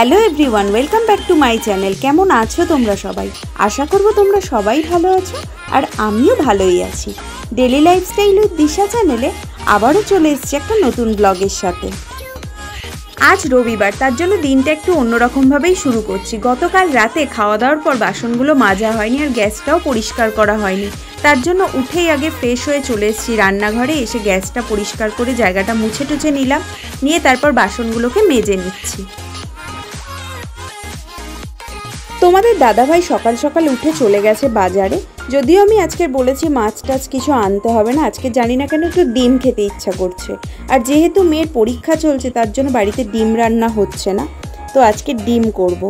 Hello everyone, welcome back to my channel. কেমন আছো তোমরা সবাই? আশা করবো তোমরা সবাই ভালো আছো, আর আমিও ভালোই আছি। ডেলি লাইফস্টাইল উইথ দিশা চ্যানেলে আবারও চলে এসেছি একটা নতুন ব্লগের সাথে। আজ রবিবার, তার জন্য দিনটা একটু অন্যরকমভাবেই শুরু করছি। গতকাল রাতে খাওয়া দাওয়ার পর বাসনগুলো মাজা হয়নি আর গ্যাসটাও পরিষ্কার করা হয়নি। তার জন্য উঠেই আগে ফ্রেশ হয়ে চলে এসেছি রান্নাঘরে। এসে গ্যাসটা পরিষ্কার করে জায়গাটা মুছে টুছে নিলাম, নিয়ে তারপর বাসনগুলোকে মেজে নিচ্ছি। তোমাদের দাদাভাই সকাল সকাল উঠে চলে গেছে বাজারে। যদিও আমি আজকে বলেছি মাছ টাছ কিছু আনতে হবে না, আজকে জানি না কেন একটু ডিম খেতে ইচ্ছা করছে। আর যেহেতু মেয়ের পরীক্ষা চলছে তার জন্য বাড়িতে ডিম রান্না হচ্ছে না, তো আজকে ডিম করব।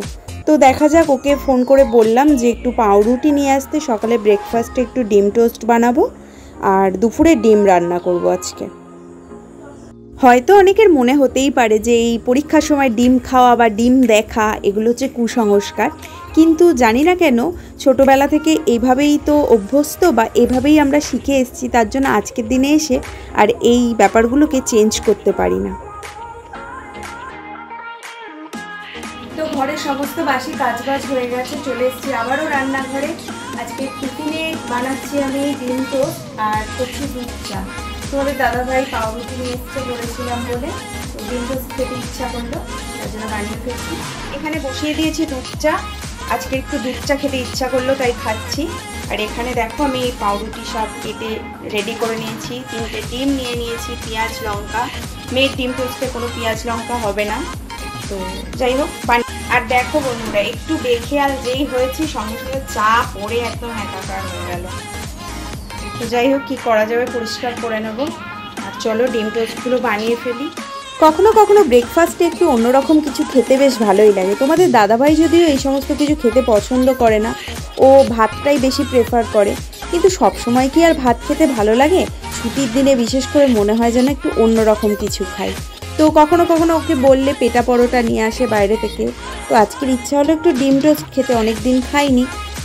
তো দেখা যাক, ওকে ফোন করে বললাম যে একটু পাউরুটি নিয়ে আসতে, সকালে ব্রেকফাস্টে একটু ডিম টোস্ট বানাবো আর দুপুরে ডিম রান্না করব আজকে। হয়তো অনেকের মনে হতেই পারে যে এই পরীক্ষার সময় ডিম খাওয়া বা ডিম দেখা এগুলো হচ্ছে কুসংস্কার, কিন্তু জানি না কেন ছোটোবেলা থেকে এইভাবেই তো অভ্যস্ত বা এভাবেই আমরা শিখে এসেছি, তার জন্য আজকের দিনে এসে আর এই ব্যাপারগুলোকে চেঞ্জ করতে পারি না। তো ঘরের সমস্ত বাসি কাজবাজ হয়ে গেছে, চলে এসেছি আবারও রান্নাঘরে। আজকে টিফিনে বানাচ্ছি আমি ডিম টোস্ট আর করছি দুধ চা। তোমাদের দাদাভাই পাউরুটি নিয়ে এসছে বলেছিলাম বলে, তো ডিম টোস্ট খেতে ইচ্ছা করলো, তার জন্য বানিয়ে ফেলছি। এখানে বসিয়ে দিয়েছি দুধ চা, আজকে একটু দুধ চা খেতে ইচ্ছা করলো তাই খাচ্ছি। আর এখানে দেখো আমি পাউরুটি সব কেটে রেডি করে নিয়েছি, 3টে ডিম নিয়ে নিয়েছি, পেঁয়াজ লঙ্কা। মেয়ের ডিম টোস্টে কোনো পেঁয়াজ লঙ্কা হবে না, তো যাই হোক। আর দেখো বন্ধুরা, একটু বেখেয়াল যেই হয়েছি সঙ্গে সঙ্গে চা পড়ে একদম একাকার হয়ে গেল। তো যাই হোক, কী করা যাবে, পরিষ্কার করে নেবো। আর চলো ডিম টোস্টগুলো বানিয়ে ফেলি। কখনো কখনো ব্রেকফাস্টে একটু অন্যরকম কিছু খেতে বেশ ভালোই লাগে। তোমাদের দাদাভাই যদিও এই সমস্ত কিছু খেতে পছন্দ করে না, ও ভাতটাই বেশি প্রেফার করে, কিন্তু সব সময় কি আর ভাত খেতে ভালো লাগে? ছুটির দিনে বিশেষ করে মনে হয় যেন একটু অন্যরকম কিছু খাই। তো কখনো কখনো ওকে বললে পেটা পরোটা নিয়ে আসে বাইরে থেকে। তো আজকের ইচ্ছা হলো একটু ডিম টোস্ট খেতে, অনেক দিন খাইনি,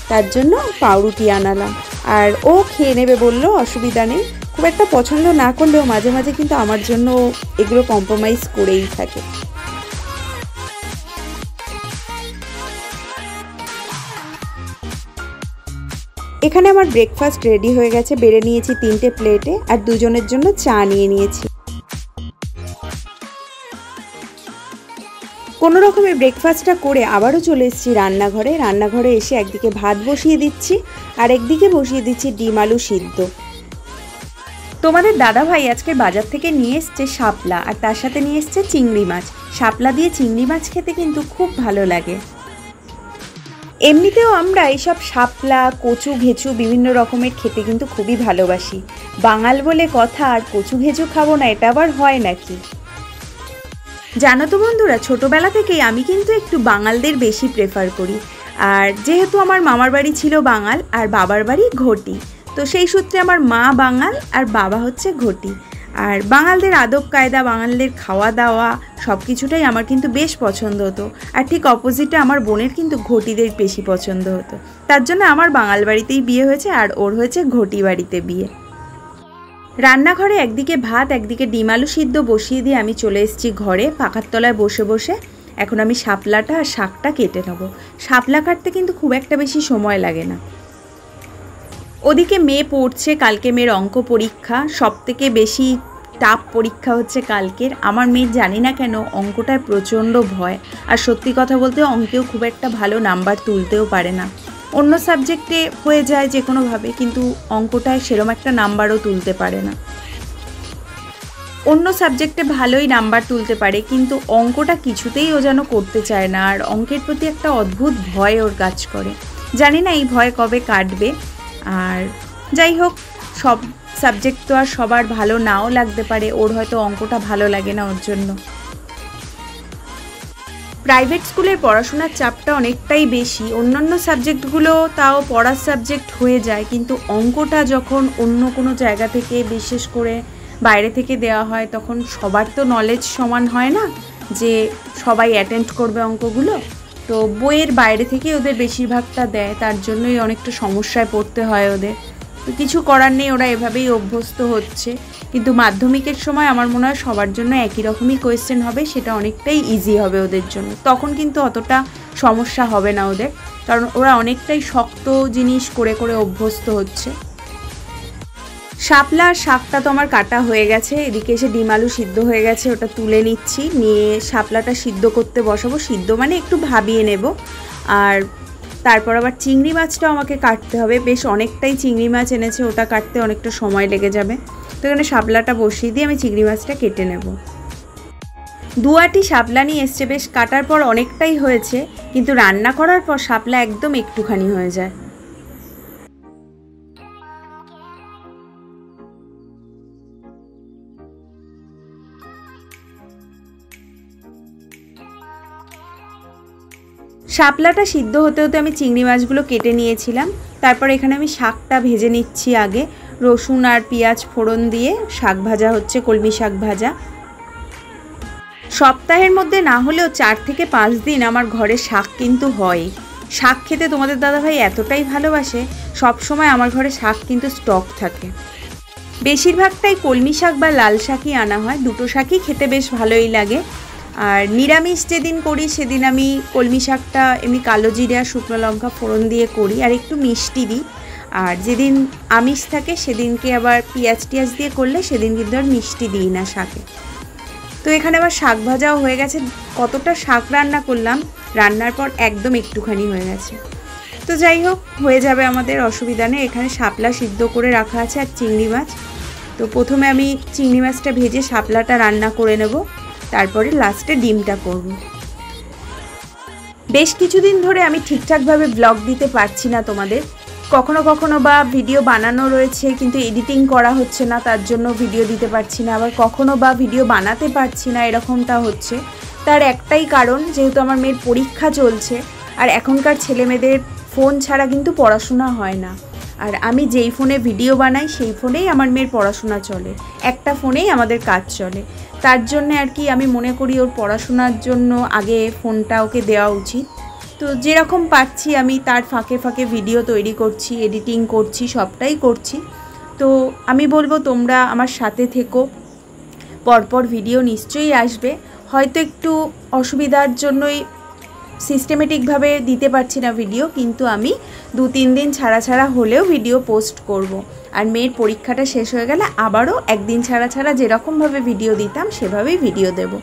তার জন্য পাউরুটি আনালাম। আর ও খেয়ে নেবে বললো, অসুবিধা নেই। খুব একটা পছন্দ না করলেও মাঝে মাঝে কিন্তু আমার জন্য এগুলো কম্প্রোমাইজ করেই থাকে। এখানে আমার ব্রেকফাস্ট রেডি হয়ে গেছে, বেড়ে নিয়েছি 3টে প্লেটে আর দুজনের জন্য চা নিয়ে নিয়েছি। কোনো রকমে ব্রেকফাস্টটা করে আবারও চলে এসেছি রান্নাঘরে এসে একদিকে ভাত বসিয়ে দিচ্ছি আর একদিকে বসিয়ে দিচ্ছি ডিম আলু সিদ্ধ। তোমাদের দাদাভাই আজকে বাজার থেকে নিয়ে এসছে শাপলা, আর তার সাথে নিয়ে এসছে চিংড়ি মাছ। শাপলা দিয়ে চিংড়ি মাছ খেতে কিন্তু খুব ভালো লাগে। এমনিতেও আমরা এইসব শাপলা, কচু ঘেঁচু বিভিন্ন রকমের খেতে কিন্তু খুবই ভালোবাসি। বাঙাল বলে কথা, আর কচু ঘেঁচু খাবো না এটা আবার হয় নাকি? জানো তো বন্ধুরা, ছোটোবেলা থেকেই আমি কিন্তু একটু বাঙালদের বেশি প্রেফার করি। আর যেহেতু আমার মামার বাড়ি ছিল বাঙাল আর বাবার বাড়ি ঘটি, তো সেই সূত্রে আমার মা বাঙাল আর বাবা হচ্ছে ঘটি। আর বাঙালদের আদব কায়দা, বাঙালদের খাওয়া দাওয়া সব কিছুটাই আমার কিন্তু বেশ পছন্দ হতো। আর ঠিক অপোজিটে আমার বোনের কিন্তু ঘটিদের বেশি পছন্দ হতো, তার জন্য আমার বাঙাল বাড়িতেই বিয়ে হয়েছে আর ওর হয়েছে ঘটি বাড়িতে বিয়ে। রান্নাঘরে একদিকে ভাত একদিকে ডিম আলু সিদ্ধ বসিয়ে দিয়ে আমি চলে এসেছি ঘরে পাখার তলায় বসে বসে। এখন আমি শাপলাটা আর শাকটা কেটে নেব। শাপলা কাটতে কিন্তু খুব একটা বেশি সময় লাগে না। ওদিকে মেয়ে পড়ছে, কালকে মেয়ের অঙ্ক পরীক্ষা, সবথেকে বেশি টাফ পরীক্ষা হচ্ছে কালকের। আমার মেয়ের জানি না কেন অঙ্কটায় প্রচণ্ড ভয়, আর সত্যি কথা বলতে অঙ্কেও খুব একটা ভালো নাম্বার তুলতেও পারে না। অন্য সাবজেক্টে হয়ে যায় যে কোনোভাবে, কিন্তু অঙ্কটায় সেরকম একটা নাম্বারও তুলতে পারে না। অন্য সাবজেক্টে ভালোই নাম্বার তুলতে পারে, কিন্তু অঙ্কটা কিছুতেই ও যেন করতে চায় না, আর অঙ্কের প্রতি একটা অদ্ভুত ভয় ওর কাজ করে। জানি না এই ভয় কবে কাটবে। আর যাই হোক, সব সাবজেক্ট তো আর সবার ভালো নাও লাগতে পারে, ওর হয়তো অঙ্কটা ভালো লাগে না ওর জন্য। প্রাইভেট স্কুলের পড়াশোনার চাপটা অনেকটাই বেশি। অন্যান্য সাবজেক্টগুলো তাও পড়ার সাবজেক্ট হয়ে যায়, কিন্তু অঙ্কটা যখন অন্য কোনো জায়গা থেকে, বিশেষ করে বাইরে থেকে দেওয়া হয়, তখন সবার তো নলেজ সমান হয় না যে সবাই অ্যাটেন্ড করবে অঙ্কগুলো। তো বইয়ের বাইরে থেকে ওদের বেশিরভাগটা দেয়, তার জন্যই অনেকটা সমস্যায় পড়তে হয় ওদের। তো কিছু করার নেই, ওরা এভাবেই অভ্যস্ত হচ্ছে। কিন্তু মাধ্যমিকের সময় আমার মনে হয় সবার জন্য একই রকমই কোয়েশ্চেন হবে, সেটা অনেকটাই ইজি হবে ওদের জন্য। তখন কিন্তু অতটা সমস্যা হবে না ওদের, কারণ ওরা অনেকটাই শক্ত জিনিস করে করে অভ্যস্ত হচ্ছে। শাপলা আর শাকটা তো আমার কাটা হয়ে গেছে, এদিকে এসে ডিম আলু সিদ্ধ হয়ে গেছে, ওটা তুলে নিচ্ছি, নিয়ে শাপলাটা সিদ্ধ করতে বসাবো। সিদ্ধ মানে একটু ভাবিয়ে নেব। আর তারপর আবার চিংড়ি মাছটাও আমাকে কাটতে হবে, বেশ অনেকটাই চিংড়ি মাছ এনেছে, ওটা কাটতে অনেকটা সময় লেগে যাবে। তো এখানে শাপলাটা বসিয়ে দিয়ে আমি চিংড়ি মাছটা কেটে নেব। 2 আঁটি শাপলা নিয়ে এসছে, বেশ কাটার পর অনেকটাই হয়েছে, কিন্তু রান্না করার পর শাপলা একদম একটুখানি হয়ে যায়। শাপলাটা সিদ্ধ হতে হতে আমি চিংড়ি মাছগুলো কেটে নিয়েছিলাম। তারপর এখানে আমি শাকটা ভেজে নিচ্ছি। আগে রসুন আর পেঁয়াজ ফোড়ন দিয়ে শাক ভাজা হচ্ছে, কলমি শাক ভাজা। সপ্তাহের মধ্যে না হলেও 4 থেকে 5 দিন আমার ঘরে শাক কিন্তু হয়। শাক খেতে তোমাদের দাদাভাই এতটাই ভালোবাসে, সব সময় আমার ঘরে শাক কিন্তু স্টক থাকে। বেশিরভাগটাই কলমি শাক বা লাল শাকই আনা হয়, দুটো শাকই খেতে বেশ ভালোই লাগে। আর নিরামিষ যেদিন করি সেদিন আমি কলমি শাকটা এমনি কালো জিরে আর শুকনো লঙ্কা ফোড়ন দিয়ে করি আর একটু মিষ্টি দিই। আর যেদিন আমিষ থাকে সেদিনকে আবার পেঁয়াজ টিয়াজ দিয়ে করলে সেদিন কিন্তু আর মিষ্টি দিই না শাকে। তো এখানে আবার শাক ভাজাও হয়ে গেছে। কতটা শাক রান্না করলাম, রান্নার পর একদম একটুখানি হয়ে গেছে। তো যাই হোক, হয়ে যাবে, আমাদের অসুবিধা নেই। এখানে শাপলা সিদ্ধ করে রাখা আছে আর চিংড়ি মাছ। তো প্রথমে আমি চিংড়ি মাছটা ভেজে শাপলাটা রান্না করে নেব, তারপরে লাস্টে ডিমটা করব। বেশ কিছুদিন ধরে আমি ঠিকঠাকভাবে ব্লগ দিতে পারছি না তোমাদের। কখনো কখনো বা ভিডিও বানানো রয়েছে কিন্তু এডিটিং করা হচ্ছে না, তার জন্য ভিডিও দিতে পারছি না। আবার কখনো বা ভিডিও বানাতে পারছি না, এরকমটা হচ্ছে। তার একটাই কারণ, যেহেতু আমার মেয়ের পরীক্ষা চলছে, আর এখনকার ছেলেমেয়েদের ফোন ছাড়া কিন্তু পড়াশোনা হয় না। আর আমি যেই ফোনে ভিডিও বানাই সেই ফোনেই আমার মেয়ের পড়াশোনা চলে, একটা ফোনেই আমাদের কাজ চলে। তার জন্য আর কি আমি মনে করি ওর পড়াশোনার জন্য আগে ফোনটা ওকে দেওয়া উচিত। তো যেরকম পাচ্ছি আমি তার ফাঁকে ফাঁকে ভিডিও তৈরি করছি, এডিটিং করছি, সবটাই করছি। তো আমি বলবো তোমরা আমার সাথে থেকো, পরপর ভিডিও নিশ্চয়ই আসবে। হয়তো একটু অসুবিধার জন্যই সিস্টেমেটিকভাবে দিতে পারছি না ভিডিও, কিন্তু আমি 2-3 দিন ছাড়া ছাড়া হলেও ভিডিও পোস্ট করব। আর মেয়ের পরীক্ষাটা শেষ হয়ে গেলে আবারও একদিন ছাড়া ছাড়া যেরকমভাবে ভিডিও দিতাম সেভাবেই ভিডিও দেব।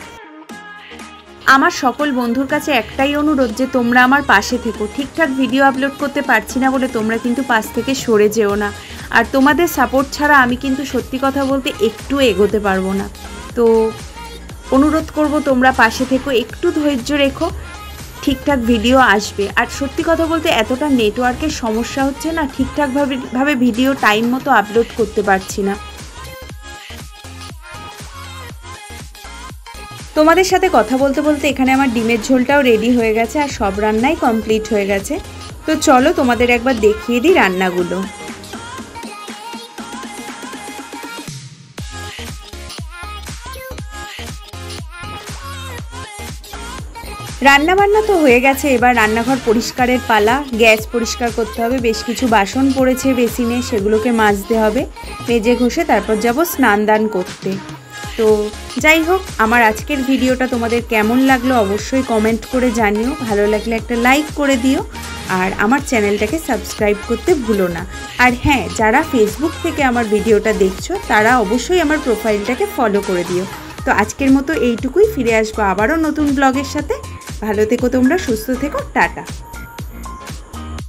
আমার সকল বন্ধুর কাছে একটাই অনুরোধ যে তোমরা আমার পাশে থেকো। ঠিকঠাক ভিডিও আপলোড করতে পারছি না বলে তোমরা কিন্তু পাশ থেকে সরে যেও না। আর তোমাদের সাপোর্ট ছাড়া আমি কিন্তু সত্যি কথা বলতে একটু এগোতে পারবো না। তো অনুরোধ করব তোমরা পাশে থেকো, একটু ধৈর্য রেখো, ঠিকঠাক ভিডিও আসবে। আর সত্যি কথা বলতে এতটা নেটওয়ার্কের সমস্যা হচ্ছে না, ঠিকঠাকভাবে ভিডিও টাইম মতো আপলোড করতে পারছি না। তোমাদের সাথে কথা বলতে বলতে এখানে আমার ডিমের ঝোলটাও রেডি হয়ে গেছে আর সব রান্নাই কমপ্লিট হয়ে গেছে। তো চলো তোমাদের একবার দেখিয়ে দিই রান্নাগুলো। রান্নাবান্না তো হয়ে গেছে, এবার রান্নাঘর পরিষ্কারের পালা। গ্যাস পরিষ্কার করতে হবে, বেশ কিছু বাসন পড়েছে বেসিনে, সেগুলোকে মাজতে হবে, মেজে ঘষে তারপর যাব স্নান দান করতে। তো যাই হোক, আমার আজকের ভিডিওটা তোমাদের কেমন লাগলো অবশ্যই কমেন্ট করে জানিও। ভালো লাগলে একটা লাইক করে দিও আর আমার চ্যানেলটাকে সাবস্ক্রাইব করতে ভুলো না। আর হ্যাঁ, যারা ফেসবুক থেকে আমার ভিডিওটা দেখছো তারা অবশ্যই আমার প্রোফাইলটাকে ফলো করে দিও। তো আজকের মতো এইটুকুই, ফিরে আসবো আবারও নতুন ব্লগের সাথে। ভালো থেকো তোমরা, সুস্থ থেকো, টাটা।